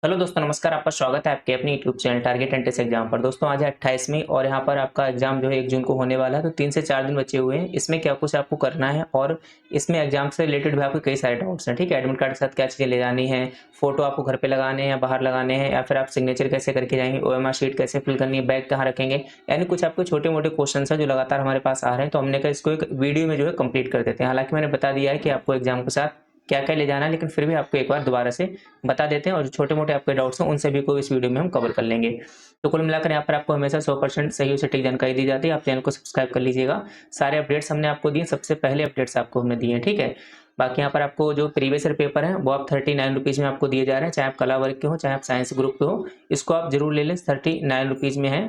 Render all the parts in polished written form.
Hello दोस्तों, नमस्कार। आपका स्वागत है आपके अपने YouTube channel target entrance exam पर। दोस्तों आज है 28वीं और यहाँ पर आपका एग्जाम जो है 1 जून को होने वाला है। तो 3 से 4 दिन बचे हुए हैं। इसमें क्या कुछ आपको करना है और इसमें एग्जाम से रिलेटेड भी आपके कई सारे डाउट्स हैं। ठीक है, एडमिट कार्ड के साथ क्या चीज़ें ले जानी है, फोटो आपको घर पे लगाने हैं या बाहर लगाने हैं, या फिर आप सिग्नेचर कैसे करके जाएंगे, ओएमआर शीट कैसे फिल करनी है, बैग कहाँ रखेंगे, यानी कुछ आपके छोटे मोटे क्वेश्चन है जो लगातार हमारे पास आ रहे हैं। तो हमने कहा इसको एक वीडियो में जो है कंप्लीट कर देते हैं। हालांकि मैंने बता दिया है कि आपको एग्जाम के साथ क्या क्या ले जाना है, लेकिन फिर भी आपको एक बार दोबारा से बता देते हैं और जो छोटे-मोटे आपके डाउट्स हैं उन सभी को इस वीडियो में हम कवर कर लेंगे। तो कुल मिलाकर यहाँ पर आपको हमेशा 100% सही और सटीक जानकारी दी जाती है। आप चैनल को सब्सक्राइब कर लीजिएगा। सारे अपडेट्स हमने आपको दिए, सबसे पहले अपडेट्स आपको हमने दिए हैं, ठीक है? बाकी यहाँ पर आपको जो प्रीवियस ईयर पेपर हैं वो आप 39 रुपीज़ में आपको दिए जा रहे हैं, चाहे आप कला वर्ग के हो, चाहे आप साइंस ग्रुप के हो। इसको आप ज़रूर ले लें, 39 रुपीज़ में है,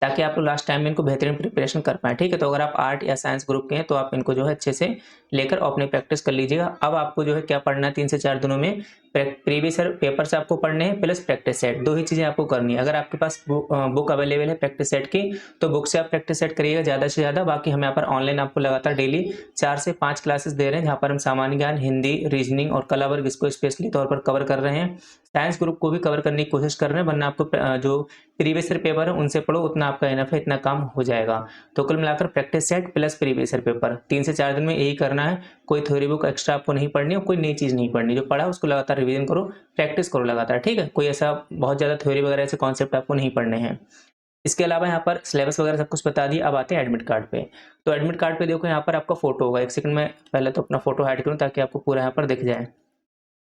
ताकि आप लोग लास्ट टाइम में इनको बेहतरीन प्रिपरेशन कर पाएँ, ठीक है? तो अगर आप आर्ट या साइंस ग्रुप के हैं तो आप इनको जो है अच्छे से लेकर और अपनी प्रैक्टिस कर लीजिएगा। अब आपको जो है क्या पढ़ना है 3 से 4 दिनों में, प्रीवियस ईयर पेपर्स आपको पढ़ने हैं प्लस प्रैक्टिस सेट, 2 ही चीज़ें आपको करनी है। अगर आपके पास बुक अवेलेबल है प्रैक्टिस सेट की, तो बुक से आप प्रैक्टिस सेट करिएगा ज़्यादा से ज़्यादा। बाकी हम यहाँ पर ऑनलाइन आपको लगातार डेली 4 से 5 क्लासेस दे रहे हैं, जहाँ पर हम सामान्य ज्ञान, हिंदी, रीजनिंग और कला वर्ग इसको स्पेशली तौर पर कवर कर रहे हैं। साइंस ग्रुप को भी कवर करने की कोशिश कर रहे हैं, वरना आपको जो प्रीवियस ईयर पेपर है उनसे पढ़ो, उतना आपका इनफ है, इतना काम हो जाएगा। तो कुल मिलाकर practice set plus previous year paper 3 से 4 दिन में यही करना है। कोई थ्योरी बुक एक्स्ट्रा आपको नहीं पढ़नी और कोई नई चीज़ नहीं पढ़नी। जो पढ़ा उसको लगातार रिवीजन करो, प्रैक्टिस करो लगातार, ठीक है? कोई ऐसा बहुत ज़्यादा थ्योरी वगैरह ऐसे कॉन्सेप्ट आपको नहीं पढ़ने हैं। इसके अलावा यहाँ पर सिलेबस वगैरह सब कुछ बता दिया। अब आते हैं एडमिट कार्ड पे। तो एडमिट कार्ड पे देखो यहाँ पर आपका फोटो होगा। 1 सेकंड में पहले तो अपना फोटो हाइड करूँ ताकि आपको पूरा यहाँ पर दिख जाए।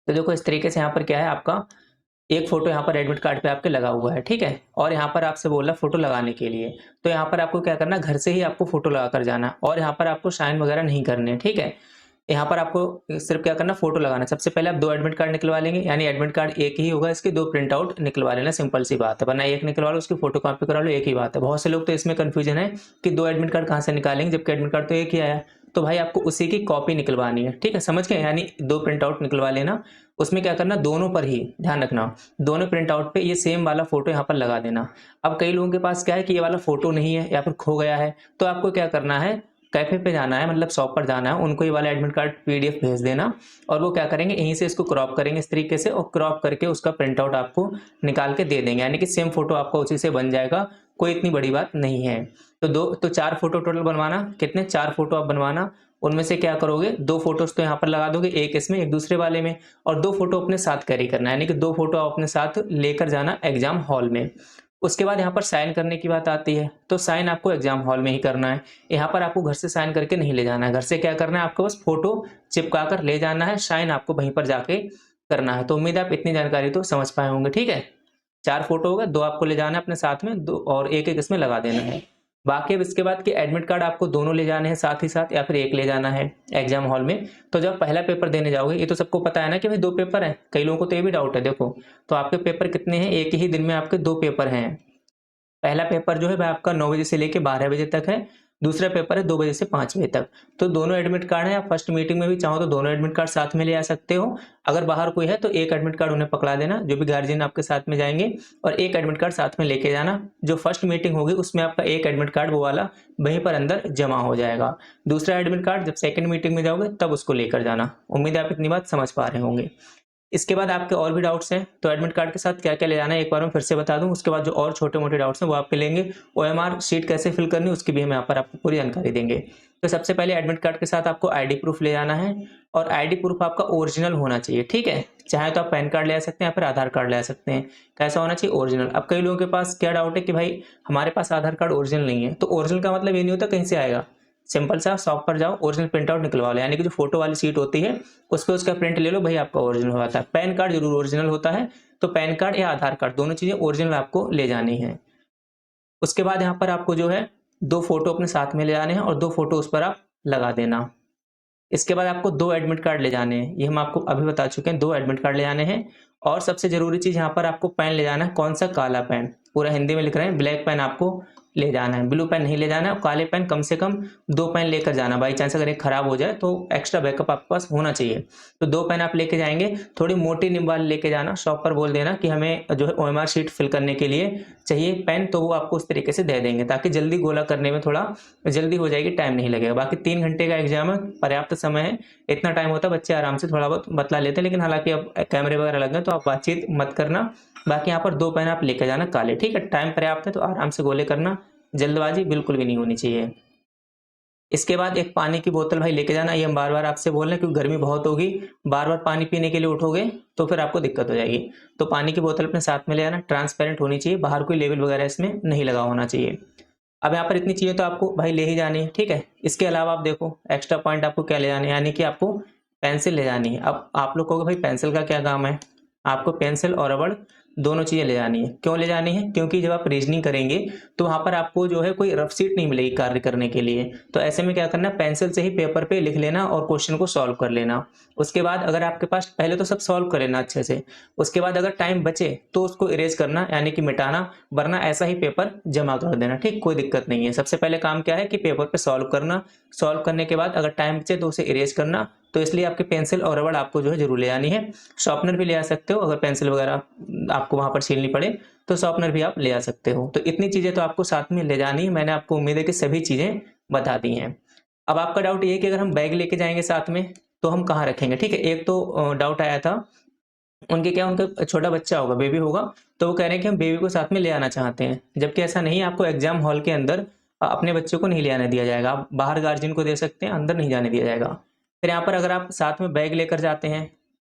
तो देखो इस तरीके से यहाँ पर क्या है, आपका एक फ़ोटो यहाँ पर एडमिट कार्ड पे आपके लगा हुआ है, ठीक है? और यहाँ पर आपसे बोल रहा है फ़ोटो लगाने के लिए। तो यहाँ पर आपको क्या करना है, घर से ही आपको फ़ोटो लगाकर जाना है और यहाँ पर आपको साइन वगैरह नहीं करने हैं, ठीक है? यहाँ पर आपको सिर्फ़ क्या करना है, फ़ोटो लगाना है। सबसे पहले आप 2 एडमिट कार्ड निकलवा लेंगे, यानी एडमिट कार्ड एक ही होगा, इसके 2 प्रिंट आउट निकलवा लेना, सिंपल सी बात है। वरना एक निकलवा लो, उसकी फ़ोटो कॉपी करा लो, एक ही बात है। बहुत से लोग तो इसमें कन्फ्यूज़न है कि 2 एडमिट कार्ड कहाँ से निकालेंगे, जबकि एडमिट कार्ड तो एक ही आया है। तो भाई आपको उसी की कॉपी निकलवानी है, ठीक है? समझ गए? यानी 2 प्रिंट आउट निकलवा लेना। उसमें क्या करना, दोनों पर ही ध्यान रखना, दोनों प्रिंट आउट पे ये सेम वाला फ़ोटो यहाँ पर लगा देना। अब कई लोगों के पास क्या है कि ये वाला फ़ोटो नहीं है या फिर खो गया है, तो आपको क्या करना है, कैफ़े पे जाना है, मतलब शॉप पर जाना है, उनको ये वाला एडमिट कार्ड पीडीएफ भेज देना और वो क्या करेंगे, यहीं से इसको क्रॉप करेंगे इस तरीके से और क्रॉप करके उसका प्रिंट आउट आपको निकाल के दे देंगे, यानी कि सेम फ़ोटो आपका उसी से बन जाएगा, कोई इतनी बड़ी बात नहीं है। तो 4 फ़ोटो टोटल बनवाना, कितने 4 फ़ोटो आप बनवाना, उनमें से क्या करोगे, 2 फ़ोटोज़ तो यहाँ पर लगा दोगे, 1 इसमें, 1 दूसरे वाले में, और 2 फ़ोटो अपने साथ कैरी करना है, यानी कि 2 फ़ोटो आप अपने साथ लेकर जाना एग्ज़ाम हॉल में। उसके बाद यहाँ पर साइन करने की बात आती है, तो साइन आपको एग्ज़ाम हॉल में ही करना है। यहाँ पर आपको घर से साइन करके नहीं ले जाना है। घर से क्या करना है, आपको बस फ़ोटो चिपका कर ले जाना है, साइन आपको वहीं पर जाके करना है। तो उम्मीद है आप इतनी जानकारी तो समझ पाए होंगे, ठीक है? 4 फ़ोटो हो गए, 2 आपको ले जाना है अपने साथ में, 2 और 1-1 इसमें लगा देना है। बाकी अब इसके बाद कि एडमिट कार्ड आपको दोनों ले जाने हैं साथ ही साथ या फिर 1 ले जाना है एग्ज़ाम हॉल में। तो जब पहला पेपर देने जाओगे, ये तो सबको पता है ना कि भाई 2 पेपर हैं। कई लोगों को तो ये भी डाउट है, देखो, तो आपके पेपर कितने हैं? एक ही दिन में आपके 2 पेपर हैं। पहला पेपर जो है वह आपका 9 बजे से लेके 12 बजे तक है। दूसरा पेपर है 2 बजे से 5 बजे तक। तो दोनों एडमिट कार्ड हैं, आप फर्स्ट मीटिंग में भी चाहो तो दोनों एडमिट कार्ड साथ में ले आ सकते हो। अगर बाहर कोई है तो एक एडमिट कार्ड उन्हें पकड़ा देना, जो भी गार्जियन आपके साथ में जाएँगे, और एक एडमिट कार्ड साथ में लेके जाना। जो फर्स्ट मीटिंग होगी उसमें आपका एक एडमिट कार्ड वो वाला वहीं पर अंदर जमा हो जाएगा। दूसरा एडमिट कार्ड जब सेकंड मीटिंग में जाओगे तब उसको लेकर जाना। उम्मीद है आप इतनी बात समझ पा रहे होंगे। इसके बाद आपके और भी डाउट्स हैं, तो एडमिट कार्ड के साथ क्या-क्या ले जाना है एक बार मैं फिर से बता दूँ। उसके बाद जो और छोटे-मोटे डाउट्स हैं वो आपके लेंगे। ओएमआर शीट कैसे फिल करनी है उसकी भी हम यहाँ पर आपको पूरी जानकारी देंगे। तो सबसे पहले एडमिट कार्ड के साथ आपको आईडी प्रूफ ले जाना है और आईडी प्रूफ आपका ओरिजिनल होना चाहिए, ठीक है? चाहे तो आप पैन कार्ड ले आ सकते हैं या फिर आधार कार्ड ले आ सकते हैं। कैसा होना चाहिए? ओरिजिनल। अब कई लोगों के पास क्या डाउट है कि भाई हमारे पास आधार कार्ड ओरिजिनल नहीं है, तो ओरिजिनल का मतलब ये नहीं होता कहीं से आएगा। सिंपल सा शॉप पर जाओ, ओरिजिनल प्रिंट आउट निकलवा लो, यानी कि जो फोटो वाली शीट होती है उस पे उसका प्रिंट ले लो, भाई आपका ओरिजिनल हो जाता है। पैन कार्ड जरूर ओरिजिनल होता है, तो पैन कार्ड या आधार कार्ड दोनों चीजें ओरिजिनल आपको ले जानी है। उसके बाद यहाँ पर आपको जो है 2 फोटो अपने साथ में ले जाने हैं और 2 फोटो उस पर आप लगा देना। इसके बाद आपको 2 एडमिट कार्ड ले जाने हैं, ये हम आपको अभी बता चुके हैं, 2 एडमिट कार्ड ले जाने हैं। और सबसे ज़रूरी चीज़ यहाँ पर आपको पेन ले जाना है, कौन-सा? काला पेन। पूरा हिंदी में लिख रहे हैं, ब्लैक पेन आपको ले जाना है, ब्लू पेन नहीं ले जाना है। और काले पेन कम से कम 2 पेन लेकर जाना, बाई चांस अगर एक खराब हो जाए तो एक्स्ट्रा बैकअप आपके पास होना चाहिए। तो 2 पेन आप लेके जाएंगे, थोड़ी मोटी निब वाली लेके जाना, शॉप पर बोल देना कि हमें जो है OMR शीट फिल करने के लिए चाहिए पेन, तो वो आपको उस तरीके से दे देंगे ताकि जल्दी गोला करने में थोड़ा जल्दी हो जाएगी, टाइम नहीं लगेगा। बाकी 3 घंटे का एग्जाम है, पर्याप्त समय है, इतना टाइम होता है बच्चे आराम से थोड़ा बहुत बतला लेते हैं। लेकिन हालांकि अब कैमरे वगैरह लग गए तो आप बातचीत मत करना। बाकी यहाँ पर 2 पेन आप लेके जाना काले, ठीक है। टाइम पर्याप्त है तो आराम से गोले करना, जल्दबाजी बिल्कुल भी नहीं होनी चाहिए। इसके बाद एक पानी की बोतल भाई लेके जाना, ये हम बार बार आपसे बोल रहे हैं क्योंकि गर्मी बहुत होगी, बार बार पानी पीने के लिए उठोगे तो फिर आपको दिक्कत हो जाएगी। तो पानी की बोतल अपने साथ में ले आना, ट्रांसपेरेंट होनी चाहिए, बाहर कोई लेबल वगैरह इसमें नहीं लगा होना चाहिए। अब यहाँ पर इतनी चीज़ें तो आपको भाई ले ही जानी है, ठीक है। इसके अलावा आप देखो एक्स्ट्रा पॉइंट आपको क्या ले जाने, यानी कि आपको पेंसिल ले जानी है। अब आप लोग कहोगे भाई पेंसिल का क्या काम है, आपको पेंसिल और रबड़ दोनों चीज़ें ले जानी है। क्यों ले जानी है, क्योंकि जब आप रीजनिंग करेंगे तो वहाँ पर आपको जो है कोई रफ शीट नहीं मिलेगी कार्य करने के लिए। तो ऐसे में क्या करना, पेंसिल से ही पेपर पे लिख लेना और क्वेश्चन को सॉल्व कर लेना। उसके बाद अगर आपके पास, पहले तो सब सॉल्व कर लेना अच्छे से, उसके बाद अगर टाइम बचे तो उसको इरेज करना, यानी कि मिटाना, वरना ऐसा ही पेपर जमा कर देना, ठीक, कोई दिक्कत नहीं है। सबसे पहले काम क्या है कि पेपर पे सॉल्व करना, सॉल्व करने के बाद अगर टाइम बचे तो उसे इरेज करना। तो इसलिए आपकी पेंसिल और रबड़ आपको जो है जरूर ले जानी है। शॉर्पनर भी ले आ सकते हो, अगर पेंसिल वगैरह आपको वहां पर छीलनी पड़े तो शॉर्पनर भी आप ले आ सकते हो। तो इतनी चीजें तो आपको साथ में ले जानी है। मैंने आपको उम्मीद है कि सभी चीजें बता दी हैं। अब आपका डाउट ये है कि अगर हम बैग लेके जाएंगे साथ में तो हम कहाँ रखेंगे, ठीक है। एक तो डाउट आया था उनके, क्या उनका छोटा बच्चा होगा, बेबी होगा, तो वो कह रहे हैं कि हम बेबी को साथ में ले आना चाहते हैं, जबकि ऐसा नहीं है। आपको एग्जाम हॉल के अंदर अपने बच्चे को नहीं ले आने दिया जाएगा, आप बाहर गार्जियन को दे सकते हैं, अंदर नहीं जाने दिया जाएगा। फिर यहाँ पर अगर आप साथ में बैग लेकर जाते हैं,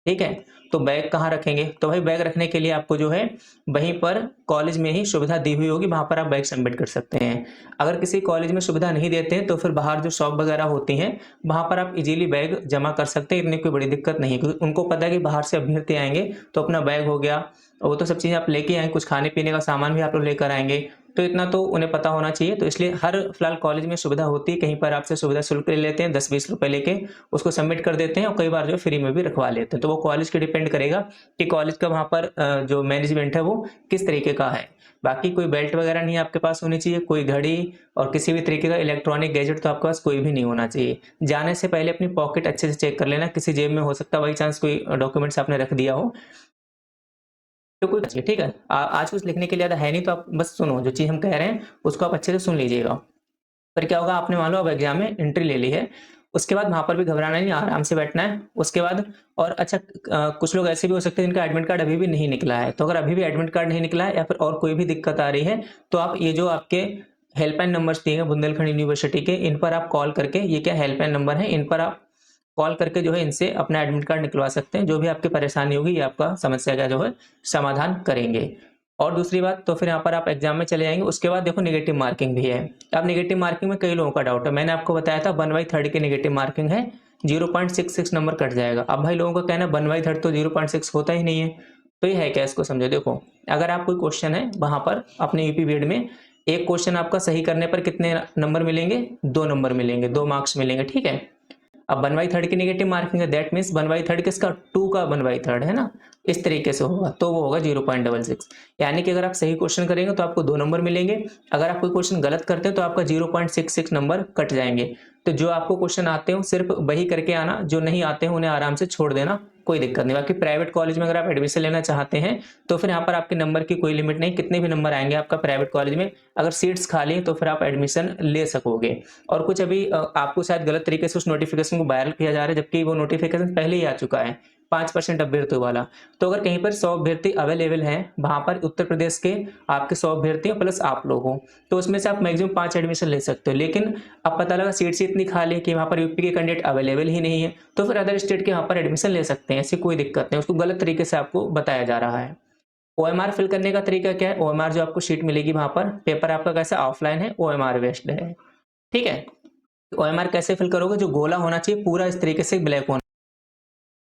ठीक है, तो बैग कहाँ रखेंगे, तो भाई बैग रखने के लिए आपको जो है वहीं पर कॉलेज में ही सुविधा दी हुई होगी, वहां पर आप बैग सबमिट कर सकते हैं। अगर किसी कॉलेज में सुविधा नहीं देते हैं तो फिर बाहर जो शॉप वगैरह होती हैं वहां पर आप इजीली बैग जमा कर सकते हैं, इतनी कोई बड़ी दिक्कत नहीं है, क्योंकि उनको पता है कि बाहर से अभ्यर्थी आएंगे तो अपना बैग हो गया, वो तो सब चीज़ें आप लेके आएंगे, कुछ खाने पीने का सामान भी आप लोग लेकर आएंगे, तो इतना तो उन्हें पता होना चाहिए। तो इसलिए हर फिलहाल कॉलेज में सुविधा होती है, कहीं पर आपसे सुविधा शुल्क ले लेते हैं 10-20 रुपए लेके, उसको सबमिट कर देते हैं, और कई बार जो फ्री में भी रखवा लेते हैं। तो वो कॉलेज के डिपेंड करेगा कि कॉलेज का वहाँ पर जो मैनेजमेंट है वो किस तरीके का है। बाकी कोई बेल्ट वगैरह नहीं आपके पास होनी चाहिए, कोई घड़ी और किसी भी तरीके का इलेक्ट्रॉनिक गैजेट तो आपके पास कोई भी नहीं होना चाहिए। जाने से पहले अपनी पॉकेट अच्छे से चेक कर लेना, किसी जेब में हो सकता है बाई चांस कोई डॉक्यूमेंट्स आपने रख दिया हो, तो कोई बचिए, ठीक है। आज कुछ लिखने के लिए ज़्यादा है नहीं, तो आप बस सुनो, जो चीज़ हम कह रहे हैं उसको आप अच्छे से सुन लीजिएगा। फिर क्या होगा, आपने मान लो अब एग्जाम में एंट्री ले ली है, उसके बाद वहाँ पर भी घबराना नहीं, आराम से बैठना है। उसके बाद और अच्छा, कुछ लोग ऐसे भी हो सकते हैं जिनका एडमिट कार्ड अभी भी नहीं निकला है, तो अगर अभी भी एडमिट कार्ड नहीं निकला है या फिर और कोई भी दिक्कत आ रही है, तो आप ये जो आपके हेल्पलाइन नंबर्स दिए हैं बुंदेलखंड यूनिवर्सिटी के, इन पर आप कॉल करके, ये क्या हेल्पलाइन नंबर है, इन पर आप कॉल करके जो है इनसे अपना एडमिट कार्ड निकलवा सकते हैं। जो भी आपकी परेशानी होगी ये आपका समस्या का जो है समाधान करेंगे। और दूसरी बात, तो फिर यहाँ पर आप एग्जाम में चले जाएंगे। उसके बाद देखो नेगेटिव मार्किंग भी है। अब नेगेटिव मार्किंग में कई लोगों का डाउट है, मैंने आपको बताया था 1/3 की नेगेटिव मार्किंग है, 0.66 नंबर कट जाएगा। अब भाई लोगों का कहना है 1/3 तो 0.6 होता ही नहीं है, तो ये है क्या, इसको समझो। देखो अगर आप कोई क्वेश्चन है वहां पर अपने यूपी बीएड में, एक क्वेश्चन आपका सही करने पर कितने नंबर मिलेंगे, 2 नंबर मिलेंगे, 2 मार्क्स मिलेंगे, ठीक है। अब 1/3 की नेगेटिव मार्किंग है, दैट मीन्स 1/3 किसका, 2 का 1/3 है ना, इस तरीके से होगा, तो वो होगा 0.66। यानी कि अगर आप सही क्वेश्चन करेंगे तो आपको 2 नंबर मिलेंगे, अगर आप कोई क्वेश्चन गलत करते हैं तो आपका 0.66 नंबर कट जाएंगे। तो जो आपको क्वेश्चन आते हो सिर्फ वही करके आना, जो नहीं आते हैं उन्हें आराम से छोड़ देना, कोई दिक्कत नहीं। बाकी प्राइवेट कॉलेज में अगर आप एडमिशन लेना चाहते हैं तो फिर यहाँ पर आपके नंबर की कोई लिमिट नहीं, कितने भी नंबर आएंगे आपका प्राइवेट कॉलेज में, अगर सीट्स खाली हैं तो फिर आप एडमिशन ले सकोगे। और कुछ अभी आपको शायद गलत तरीके से उस नोटिफिकेशन को वायरल किया जा रहा है, जबकि वो नोटिफिकेशन पहले ही आ चुका है 5% अभ्यर्थियों वाला। तो अगर कहीं पर 100 अभ्यर्थी अवेलेबल हैं, वहां पर उत्तर प्रदेश के आपके 100 अभ्यर्थी हैं प्लस आप लोग हो, तो उसमें से आप मैक्सिमम 5 एडमिशन ले सकते हो। लेकिन अब पता लगा सीट्स इतनी खाली है कि वहां पर यूपी के कैंडिडेट अवेलेबल ही नहीं है, तो फिर अदर स्टेट के वहां पर एडमिशन ले सकते हैं, ऐसी कोई दिक्कत नहीं। उसको गलत तरीके से आपको बताया जा रहा है। ओएमआर फिल करने का तरीका क्या है, ओएमआर जो आपको शीट मिलेगी वहां पर, पेपर आपका कैसा ऑफलाइन है, ओएमआर बेस्ड है, ठीक है। ओएमआर कैसे फिल करोगे, जो गोला होना चाहिए पूरा इस तरीके से ब्लैक होना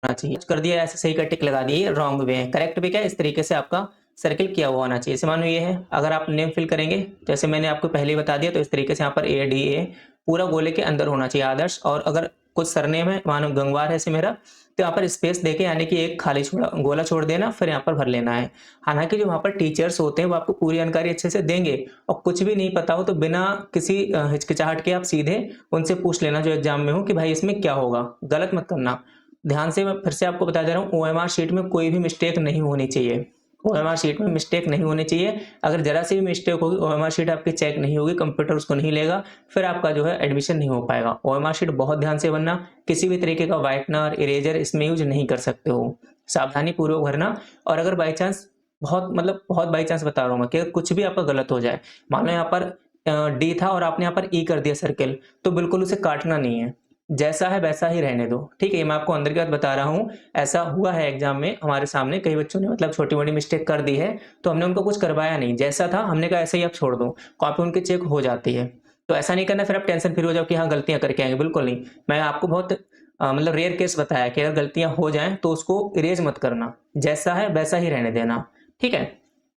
चाहिए, कर दिया ऐसे सही का टिक लगा दिए, रॉन्ग वे है, करेक्ट भी क्या है, इस तरीके से आपका सर्किल किया हुआ होना चाहिए। जैसे मानो ये है, अगर आप नेम फिल करेंगे जैसे मैंने आपको पहले ही बता दिया, तो इस तरीके से यहाँ पर ADA पूरा गोले के अंदर होना चाहिए आदर्श। और अगर कुछ सरनेम है, मानो गंगवार है ऐसे मेरा, तो यहाँ पर स्पेस देके यानी कि एक खाली गोला छोड़ देना, फिर यहाँ पर भर लेना है। हालांकि जो वहाँ पर टीचर्स होते हैं वो आपको पूरी जानकारी अच्छे से देंगे, और कुछ भी नहीं पता हो तो बिना किसी हिचकिचाहट के आप सीधे उनसे पूछ लेना जो एग्जाम में हो कि भाई इसमें क्या होगा, गलत मत करना। ध्यान से मैं फिर से आपको बता दे रहा हूँ, ओएमआर शीट में कोई भी मिस्टेक नहीं होनी चाहिए। ओएमआर शीट में मिस्टेक नहीं होनी चाहिए। अगर जरा सी भी मिस्टेक होगी, ओएमआर शीट आपकी चेक नहीं होगी, कंप्यूटर उसको नहीं लेगा, फिर आपका जो है एडमिशन नहीं हो पाएगा। ओएमआर शीट बहुत ध्यान से बनना, किसी भी तरीके का व्हाइटनर, इरेजर इसमें यूज नहीं कर सकते हो, सावधानी पूर्वक भरना। और अगर बाई चांस, बहुत बाई चांस बता रहा हूँ मैं, कि कुछ भी आपका गलत हो जाए, मान लो यहाँ पर डी था और आपने यहाँ पर ई कर दिया सर्किल, तो बिल्कुल उसे काटना नहीं है, जैसा है वैसा ही रहने दो, ठीक है। ये मैं आपको अंदर की बात बता रहा हूँ, ऐसा हुआ है एग्जाम में हमारे सामने, कई बच्चों ने मतलब छोटी मोटी मिस्टेक कर दी है, तो हमने उनको कुछ करवाया नहीं, जैसा था हमने कहा ऐसे ही आप छोड़ दो, कॉपी उनकी चेक हो जाती है। तो ऐसा नहीं करना फिर आप टेंशन फ्री हो जाओ कि हाँ गलतियां करके आएंगे, बिल्कुल नहीं। मैं आपको बहुत मतलब रेयर केस बताया कि अगर गलतियां हो जाएं तो उसको इरेज मत करना, जैसा है वैसा ही रहने देना, ठीक है।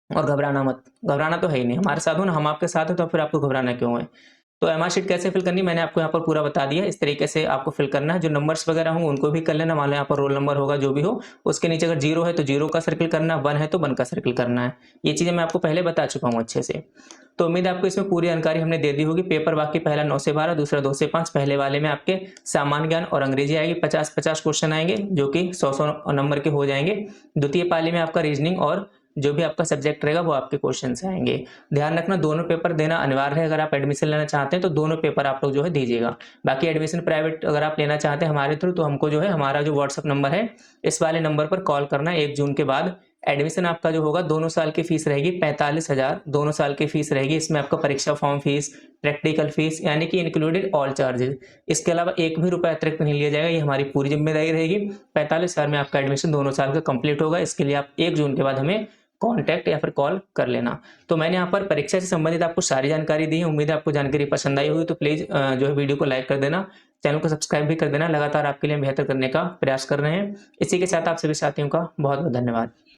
और घबराना मत, घबराना तो है ही नहीं, हमारे साथ हो ना, हम आपके साथ हो, तो फिर आपको घबराना क्यों है। तो एमआर शीट कैसे फिल करनी मैंने आपको यहाँ पर पूरा बता दिया, इस तरीके से आपको फिल करना है। जो नंबर्स वगैरह होंगे उनको भी कर लेना, मान लो यहाँ पर रोल नंबर होगा जो भी हो, उसके नीचे अगर 0 है तो 0 का सर्किल करना, 1 है तो 1 का सर्किल करना है। ये चीज़ें मैं आपको पहले बता चुका हूँ अच्छे से। तो उम्मीद है आपको इसमें पूरी जानकारी हमने दे दी होगी। पेपर बाकी पहला 9 से 12, दूसरा 2 से 5। पहले वाले में आपके सामान्य ज्ञान और अंग्रेजी आएगी, 50-50 क्वेश्चन आएंगे जो कि 100-100 नंबर के हो जाएंगे। द्वितीय पाली में आपका रीजनिंग और जो भी आपका सब्जेक्ट रहेगा वो आपके क्वेश्चन से आएंगे। ध्यान रखना दोनों पेपर देना अनिवार्य है, अगर आप एडमिशन लेना चाहते हैं तो दोनों पेपर आप लोग जो है दीजिएगा। बाकी एडमिशन प्राइवेट अगर आप लेना चाहते हैं हमारे थ्रू, तो हमको जो है हमारा जो व्हाट्सअप नंबर है इस वाले नंबर पर कॉल करना। 1 जून के बाद एडमिशन आपका जो होगा, दोनों साल की फीस रहेगी 45,000, दोनों साल की फीस रहेगी। इसमें आपका परीक्षा फॉर्म फीस, प्रैक्टिकल फीस, यानी कि इंक्लूडेड ऑल चार्जेस। इसके अलावा एक भी रुपया अतिरिक्त नहीं लिया जाएगा, ये हमारी पूरी जिम्मेदारी रहेगी। 45,000 में आपका एडमिशन दोनों साल का कंप्लीट होगा। इसके लिए आप 1 जून के बाद हमें कॉन्टैक्ट या फिर कॉल कर लेना। तो मैंने यहाँ पर परीक्षा से संबंधित आपको सारी जानकारी दी है। उम्मीद है आपको जानकारी पसंद आई होगी, तो प्लीज़ जो है वीडियो को लाइक कर देना, चैनल को सब्सक्राइब भी कर देना। लगातार आपके लिए बेहतर करने का प्रयास कर रहे हैं। इसी के साथ आप सभी साथियों का बहुत बहुत धन्यवाद।